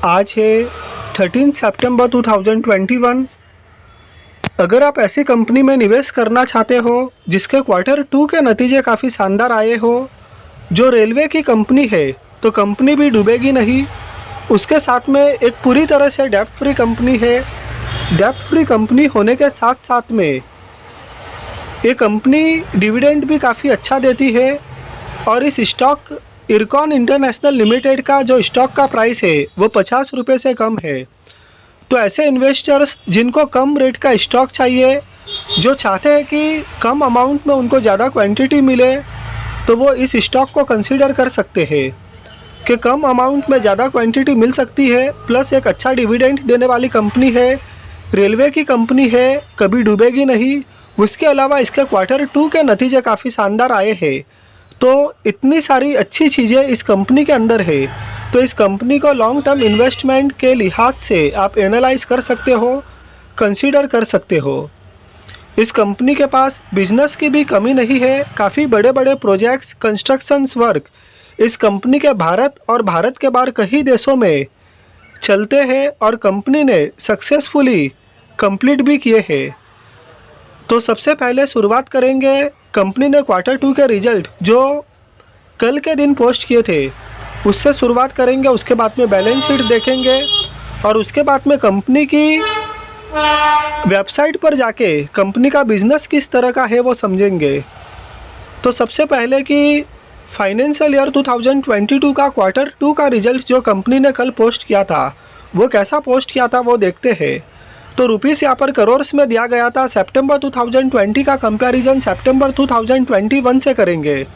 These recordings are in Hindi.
आज है 13 सितंबर 2021। अगर आप ऐसी कंपनी में निवेश करना चाहते हो जिसके क्वार्टर 2 के नतीजे काफ़ी शानदार आए हो, जो रेलवे की कंपनी है, तो कंपनी भी डूबेगी नहीं। उसके साथ में एक पूरी तरह से डेब्ट फ्री कंपनी है। डेब्ट फ्री कंपनी होने के साथ साथ में ये कंपनी डिविडेंड भी काफ़ी अच्छा देती है। और इस स्टॉक इरकॉन इंटरनेशनल लिमिटेड का जो स्टॉक का प्राइस है वो 50 रुपये से कम है। तो ऐसे इन्वेस्टर्स जिनको कम रेट का स्टॉक चाहिए, जो चाहते हैं कि कम अमाउंट में उनको ज़्यादा क्वांटिटी मिले, तो वो इस स्टॉक को कंसीडर कर सकते हैं कि कम अमाउंट में ज़्यादा क्वांटिटी मिल सकती है, प्लस एक अच्छा डिविडेंड देने वाली कंपनी है, रेलवे की कंपनी है, कभी डूबेगी नहीं। उसके अलावा इसके क्वार्टर 2 के नतीजे काफ़ी शानदार आए हैं। तो इतनी सारी अच्छी चीज़ें इस कंपनी के अंदर है, तो इस कंपनी को लॉन्ग टर्म इन्वेस्टमेंट के लिहाज से आप एनालाइज कर सकते हो, कंसीडर कर सकते हो। इस कंपनी के पास बिजनेस की भी कमी नहीं है। काफ़ी बड़े बड़े प्रोजेक्ट्स, कंस्ट्रक्शंस वर्क इस कंपनी के भारत और भारत के बाहर कई देशों में चलते हैं और कंपनी ने सक्सेसफुली कंप्लीट भी किए हैं। तो सबसे पहले शुरुआत करेंगे, कंपनी ने क्वार्टर 2 के रिजल्ट जो कल के दिन पोस्ट किए थे उससे शुरुआत करेंगे। उसके बाद में बैलेंस शीट देखेंगे और उसके बाद में कंपनी की वेबसाइट पर जाके कंपनी का बिजनेस किस तरह का है वो समझेंगे। तो सबसे पहले कि फाइनेंशियल ईयर 2022 का क्वार्टर 2 का रिजल्ट जो कंपनी ने कल पोस्ट किया था वो कैसा पोस्ट किया था वो देखते हैं। तो रुपीस यहाँ पर करोर्स में दिया गया था। सितंबर 2020 का कंपैरिजन सितंबर 2021 से करेंगे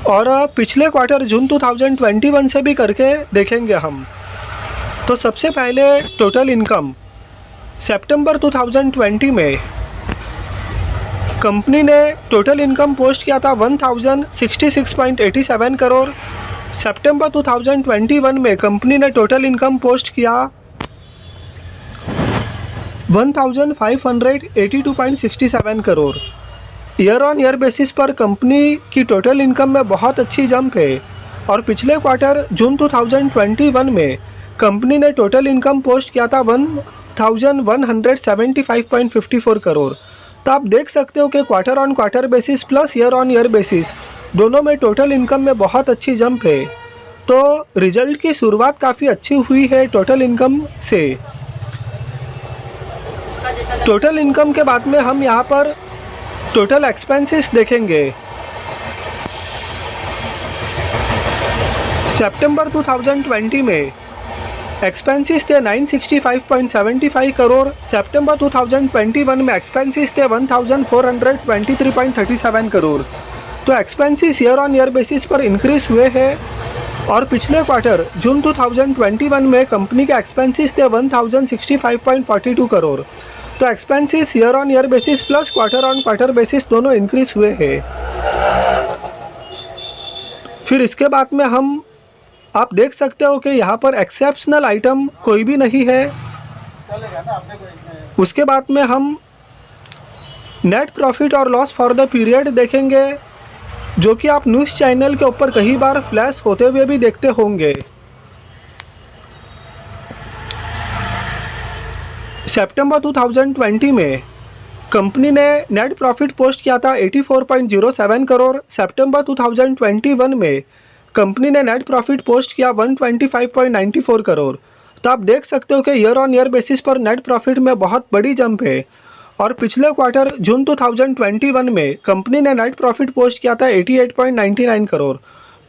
और पिछले क्वार्टर जून 2021 से भी करके देखेंगे हम। तो सबसे पहले टोटल इनकम सितंबर 2020 में कंपनी ने टोटल इनकम पोस्ट किया था 1066.87 करोड़। सितंबर 2021 में कंपनी ने टोटल इनकम पोस्ट किया 1582.67 crore. Year on year basis पर कंपनी की टोटल इनकम में बहुत अच्छी जंप है और पिछले क्वार्टर जून 2021 में कंपनी ने टोटल इनकम पोस्ट किया था 1175.54 करोड़। तो आप देख सकते हो कि quarter on quarter basis plus year on year basis दोनों में टोटल इनकम में बहुत अच्छी जंप है। तो रिजल्ट की शुरुआत काफ़ी अच्छी हुई है टोटल इनकम से। टोटल इनकम के बाद में हम यहाँ पर टोटल एक्सपेंसेस देखेंगे। सितंबर 2020 में एक्सपेंसेस थे 965.75 करोड़। सितंबर 2021 में एक्सपेंसेस थे 1423.37 करोड़। तो expenses year on year basis पर इंक्रीज हुए हैं और पिछले क्वार्टर जून 2021 में कंपनी के एक्सपेंसेस थे 1065.42 करोड़। तो expenses year on year basis plus quarter on quarter basis दोनों इंक्रीज हुए हैं। फिर इसके बाद में हम आप देख सकते हो कि यहाँ पर एक्सेप्शनल आइटम कोई भी नहीं है। उसके बाद में हम नेट प्रॉफिट और लॉस फॉर द पीरियड देखेंगे, जो कि आप न्यूज़ चैनल के ऊपर कई बार फ्लैश होते हुए भी देखते होंगे। सितंबर 2020 में कंपनी ने नेट प्रॉफिट पोस्ट किया था 84.07 करोड़। सितंबर 2021 में कंपनी ने नेट प्रॉफिट पोस्ट किया 125.94 करोड़। तो आप देख सकते हो कि ईयर ऑन ईयर बेसिस पर नेट प्रॉफिट में बहुत बड़ी जंप है और पिछले क्वार्टर जून 2021 में कंपनी ने नेट प्रॉफिट पोस्ट किया था 88.99 करोड़।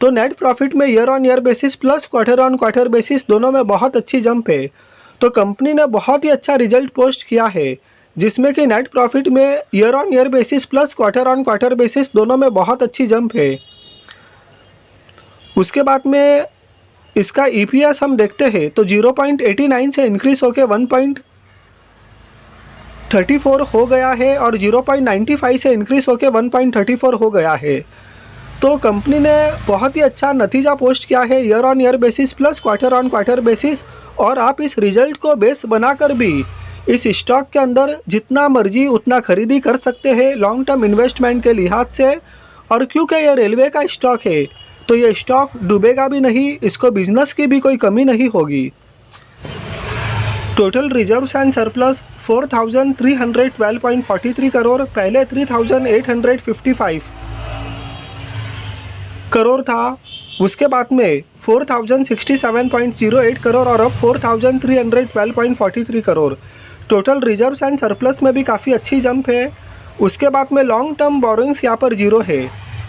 तो नेट प्रॉफिट में year on year basis plus quarter on quarter basis दोनों में बहुत अच्छी जंप है। तो कंपनी ने बहुत ही अच्छा रिजल्ट पोस्ट किया है, जिसमें कि नेट प्रॉफिट में year on year basis plus quarter on quarter basis दोनों में बहुत अच्छी जंप है। उसके बाद में इसका EPS हम देखते हैं तो 0.89 से इंक्रीज होकर 1.34 हो गया है और 0.95 से इंक्रीज होकर 1.34 हो गया है। तो कंपनी ने बहुत ही अच्छा नतीजा पोस्ट किया है year on year basis plus quarter on quarter basis. और आप इस रिजल्ट को बेस बनाकर भी इस स्टॉक के अंदर जितना मर्जी उतना खरीदी कर सकते हैं लॉन्ग टर्म इन्वेस्टमेंट के लिहाज से। और क्योंकि ये रेलवे का स्टॉक है तो ये स्टॉक डूबेगा भी नहीं, इसको बिजनेस की भी कोई कमी नहीं होगी। Total reserves and surplus 4,312.43 crore, पहले 3,855 करोड़ था। उसके बाद में 4,067.08 करोड़ और अब 4,312.43 crore. Total reserves and surplus में भी काफ़ी अच्छी जंप है। उसके बाद में लॉन्ग टर्म बोरोइंग्स यहाँ पर जीरो है।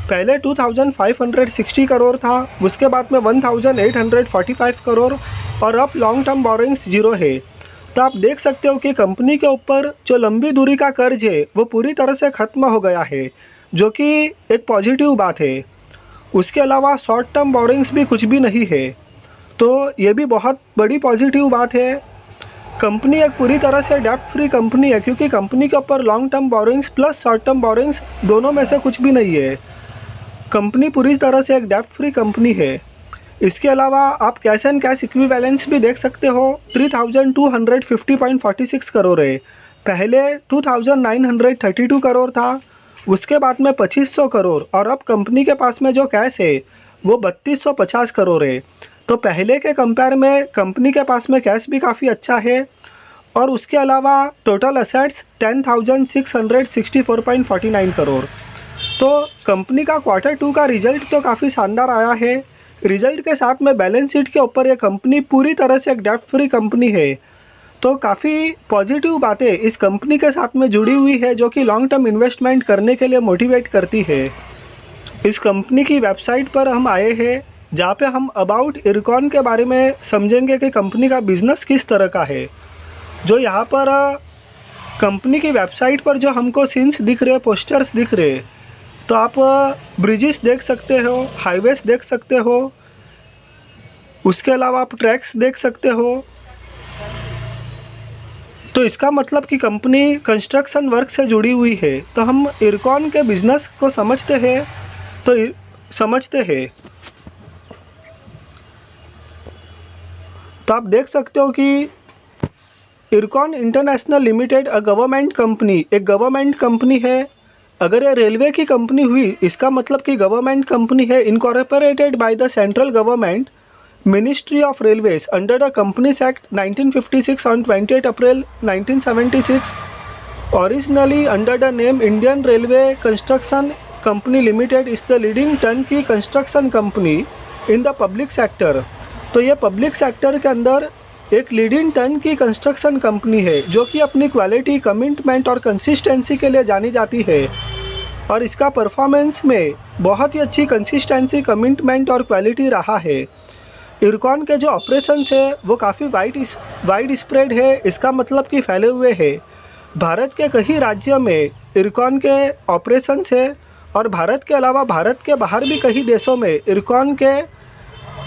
पहले 2,560 करोड़ था, उसके बाद में 1,845 करोड़ और अब लॉन्ग टर्म बोरोइंग्स जीरो है। तो आप देख सकते हो कि कंपनी के ऊपर जो लंबी दूरी का कर्ज है वो पूरी तरह से ख़त्म हो गया है, जो कि एक पॉजिटिव बात है। उसके अलावा शॉर्ट टर्म बोरोइंग्स भी कुछ भी नहीं है, तो ये भी बहुत बड़ी पॉजिटिव बात है। कंपनी एक पूरी तरह से डेब्ट फ्री कंपनी है, क्योंकि कंपनी के ऊपर long term borrowings plus short term borrowings दोनों में से कुछ भी नहीं है। कंपनी पूरी तरह से एक डेब्ट फ्री कंपनी है। इसके अलावा आप कैश एंड कैश इक्विवेलेंस भी देख सकते हो, 3,250.46 करोड़ है। पहले 2,932 करोड़ था, उसके बाद में 2,500 करोड़ और अब कंपनी के पास में जो कैश है वो 3,250 करोड़ है। तो पहले के कंपेयर में कंपनी के पास में कैश भी काफ़ी अच्छा है। और उसके अलावा टोटल असेट्स 10,664.49 करोड़। तो कंपनी का Q2 का रिजल्ट तो काफ़ी शानदार आया है। रिजल्ट के साथ में बैलेंस शीट के ऊपर ये कंपनी पूरी तरह से एक डेब्ट फ्री कंपनी है। तो काफ़ी पॉजिटिव बातें इस कंपनी के साथ में जुड़ी हुई है, जो कि लॉन्ग टर्म इन्वेस्टमेंट करने के लिए मोटिवेट करती है। इस कंपनी की वेबसाइट पर हम आए हैं, जहाँ पे हम अबाउट इरकॉन के बारे में समझेंगे कि कंपनी का बिज़नेस किस तरह का है। जो यहाँ पर कंपनी की वेबसाइट पर जो हमको सीन्स दिख रहे, पोस्टर्स दिख रहे, तो आप ब्रिजेस देख सकते हो, हाईवेज देख सकते हो, उसके अलावा आप ट्रैक्स देख सकते हो। तो इसका मतलब कि कंपनी कंस्ट्रक्शन वर्क से जुड़ी हुई है। तो हम इरकॉन के बिज़नेस को समझते हैं, तो आप देख सकते हो कि इरकॉन इंटरनेशनल लिमिटेड एक गवर्नमेंट कंपनी है। अगर ये रेलवे की कंपनी हुई, इसका मतलब कि गवर्नमेंट कंपनी है, incorporated by the central government, ministry of railways under the companies act 1956 on 28 April 1976, originally under the name Indian railway construction company limited, is the leading turnkey construction company in the public sector. तो ये पब्लिक सेक्टर के अंदर एक लीडिंग टर्नकी कंस्ट्रक्शन कंपनी है, जो कि अपनी क्वालिटी, कमिटमेंट और कंसिस्टेंसी के लिए जानी जाती है। और इसका परफॉर्मेंस में बहुत ही अच्छी कंसिस्टेंसी, कमिटमेंट और क्वालिटी रहा है। इरकॉन के जो ऑपरेशंस है वो काफ़ी वाइड स्प्रेड है, इसका मतलब कि फैले हुए है। भारत के कई राज्यों में इरकॉन के ऑपरेशंस है और भारत के अलावा भारत के बाहर भी कई देशों में इरकॉन के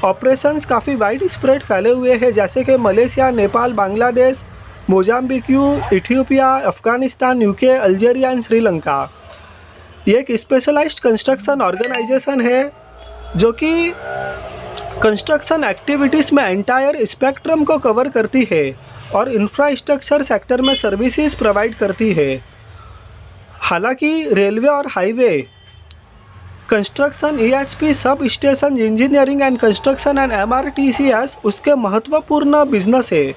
ऑपरेशंस काफ़ी वाइड स्प्रेड फैले हुए हैं, जैसे कि Malaysia, Nepal, Bangladesh, Mozambique, Ethiopia, Afghanistan, UK, Algeria and Sri Lanka. ये एक स्पेशलाइज्ड कंस्ट्रक्शन ऑर्गेनाइजेशन है जो कि कंस्ट्रक्शन एक्टिविटीज़ में एंटायर स्पेक्ट्रम को कवर करती है और इंफ्रास्ट्रक्चर सेक्टर में सर्विसेज प्रोवाइड करती है। हालांकि रेलवे और highway construction, EHP, sub station engineering and construction and MRTCS उसके महत्वपूर्ण बिजनेस है।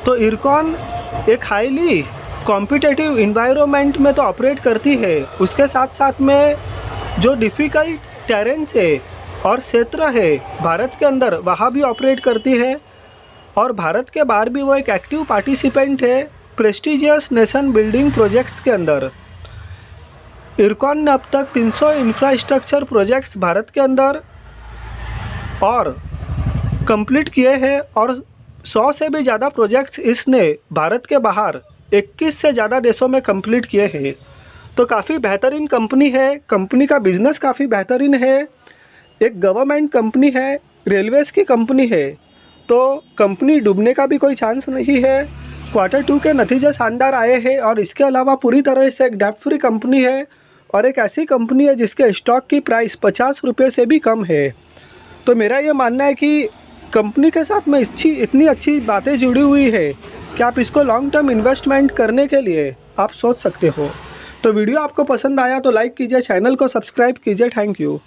तो इरकॉन एक हाईली कॉम्पिटिटिव इन्वायरमेंट में तो ऑपरेट करती है, उसके साथ साथ में जो डिफ़िकल्ट टेरेन्स है और क्षेत्र है भारत के अंदर, वहाँ भी ऑपरेट करती है। और भारत के बाहर भी वो एक एक्टिव पार्टिसिपेंट है प्रेस्टिजियस नेशन बिल्डिंग प्रोजेक्ट्स के अंदर। इरकॉन ने अब तक 300 इंफ्रास्ट्रक्चर प्रोजेक्ट्स भारत के अंदर और कंप्लीट किए हैं और 100 से भी ज़्यादा प्रोजेक्ट्स इसने भारत के बाहर 21 से ज़्यादा देशों में कंप्लीट किए हैं। तो काफ़ी बेहतरीन कंपनी है, कंपनी का बिज़नेस काफ़ी बेहतरीन है, एक गवर्नमेंट कंपनी है, रेलवेज़ की कंपनी है, तो कंपनी डूबने का भी कोई चांस नहीं है। Q2 के नतीजे शानदार आए हैं और इसके अलावा पूरी तरह से एक डेब्ट फ्री कंपनी है और एक ऐसी कंपनी है जिसके स्टॉक की प्राइस 50 रुपये से भी कम है। तो मेरा ये मानना है कि कंपनी के साथ में इतनी अच्छी बातें जुड़ी हुई है कि आप इसको लॉन्ग टर्म इन्वेस्टमेंट करने के लिए आप सोच सकते हो। तो वीडियो आपको पसंद आया तो लाइक कीजिए, चैनल को सब्सक्राइब कीजिए। Thank you.